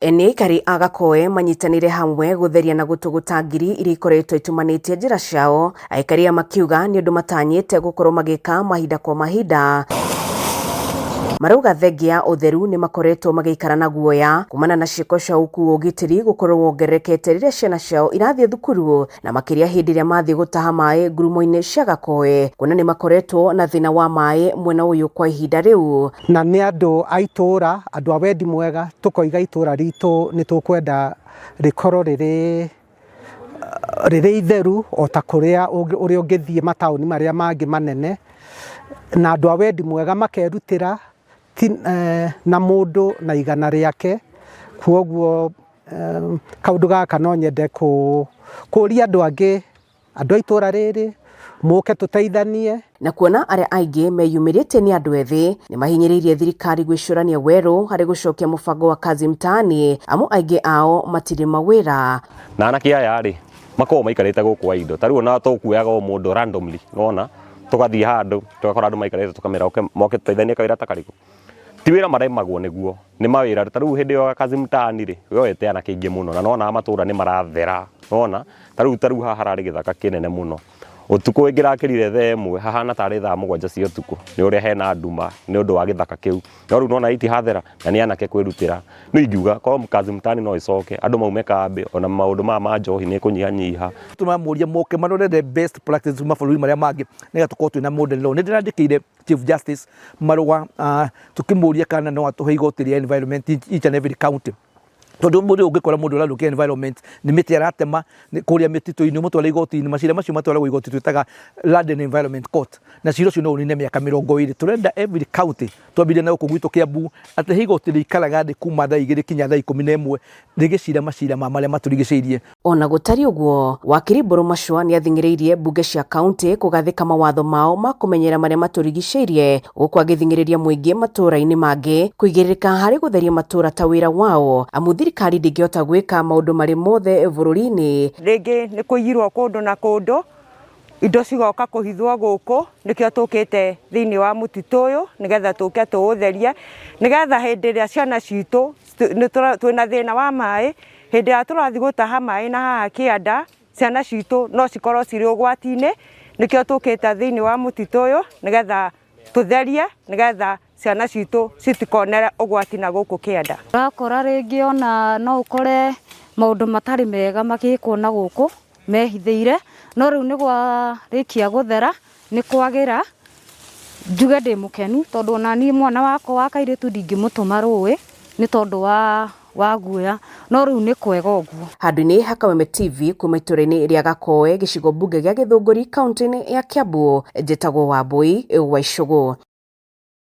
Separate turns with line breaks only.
Nĩ aikari a Gakoe manyitanire hamwe gutheria na gutuguta ngiri iria ikoretwo itumanĩtie njĩra ciao, aikari makiuga nĩ ũndũ matanyĩte gukorwo magĩka mahinda kwa mahinda. Marauga thengia utheru nĩ makoretwo magĩikara na guoya kumana na ciĩko cia ũkuui ũgitĩri gukorwo wongererekete rĩrĩa ciana ciao irathiĩ thukuru, na makĩria hĩndĩ ĩrĩa mathiĩ gũtaha maĩ ngurumo-inĩ cia Gakoe, kuona nĩ makoretwo na thĩna wa maĩ mwena ũyũ kwa ihinda rĩu.
Na nĩ andũ a itũra, andũ a wendi mwega, tũkoiga itũra ritũ nĩ tũkwenda rĩkorwo rĩrĩ itheru o ta kũrĩa ũrĩa ũngĩthiĩ mataũni marĩa mangĩ manene, na andũ a wendi mwega makerutĩra na mũndũ na igana rĩake. Kwoguo kaũndũ gaka no nyende kũria andũ angĩ, andũ a itũra rĩrĩ mũke tũteithanie.
Na kuona arĩa aingĩ meyumĩrĩte nĩ andũ ethĩ, nĩ mahinyĩrĩirie thirikari gwĩcũrania werũ harĩ gũcokia mũbango wa kazi mtaani, amu aingĩ ao matirĩ mawĩra.
Na anake aya rĩ makoragwo maikarĩte gũkũ wa indo, ta rĩu ona tũkuoyaga o mũndũ randomly, nona tugathiĩ handũ tugakora andũ maikarĩte tukamera moke tũteithanie kawĩra ta karĩkũ. Ti wĩra maremagwo nĩguo, nĩ mawĩra. Ta rĩu hĩndĩ ya kazi mtaani rĩ yoete anake aingĩ mũno, na nona matũra nĩ marathera, nona ta rĩu haha harĩ gĩthaka kĩnene mũno. Ũtukũ ĩngĩrakĩrire thaa ĩmwe hahana tarĩ thaa 7 cia ũtukũ, nĩ ũrĩa hena nduma nĩ ũndũ wa gĩthaka kĩu. No rĩu nona itihathera na nĩ anake kwĩrutĩra. No ingiuga korwo kazi mtaani no icoke, andũ maume kambe, ona maũndũ ma njohi nĩ kũnyihanyiha.
Tũramũria moke marore the best practices mabũrũri marĩa mangĩ nĩgetha tũkorwo twĩna model law. Nĩ ndĩrandĩkĩire Chief Justice marũa tukĩmũria kana no atũhe igoti rĩa environment each and every county. Tondũ mũndũ ũngĩkora mũndũ ũrathũkia environment nĩ mĩtĩ aratema kũrĩa mĩtitũ-inĩ, mũtware igoti-inĩ, macira macio matwaragwo igoti twĩtaga Land and Environment Court, na cira ũcio no ũnine mĩaka 20. Tũrenda every county twambire na gũkũ gwitũ Kiambu atĩ igoti rĩikaraga thĩ kuma thaa 2 kinya thaa 11 rĩgĩcira macira marĩa matũrigicĩirie.
Ona gũtari ũguo, wakiri Mbũrũ Macua nĩ athing'ĩrĩirie mbunge cia kaunti kũgathĩka mawatho mao ma kũmenyera marĩa matũrigicĩirie, gũkũ agĩthing'ĩrĩria mũingĩ matũra-inĩ mangĩ kũigĩrĩrĩka harĩ gũtheria matũra ta wĩra wao, amu thirikari ndĩngĩhota gwĩka maũndũ marĩ mothe bũrũri-inĩ.
Rĩngĩ nĩ kũiyirwo kũndũ na kũndũ, indo cigoka kũhithwo gũkũ, nĩkĩo tũkĩte thĩinĩ wa mũtitũ ũyũ nĩgetha tũke tũũtherie, nĩgetha hĩndĩ ĩrĩa ciana citũ twĩna thĩna wa maĩ, hĩndĩ ĩrĩa tũrathiĩ gũtaha maĩ na haha kĩanda, ciana citũ no cikorwo cirĩ ũgwati-inĩ, nĩkĩo tũkĩte thĩinĩ wa mũtitũ ũyũ nĩgetha tũtherie, nĩgetha ciana citũ citikonere ũgwati na gũkũ kĩanda.
Ũrakora rĩngĩ ona no ũkore maũndũ matarĩ mega magĩkwo na gũkũ mehithĩire, no rĩu nĩ gwarĩkia gũthera nĩ kwagĩra. Njuge ndĩ mũkenu tondũ ona niĩ mwana wakwa wa kairĩtu ndingĩmũtũma rũĩ nĩ tondũ wa guoya, no rĩu nĩ kwega ũguo.
Handũ-inĩ ha Kameme TV kuma itũra-inĩ rĩa Gakoe, gĩcigo mbunge gĩa Gĩthũngũri, kaunti-inĩ ya Kiambu, njĩtagwo Wambui wa Icũgũ.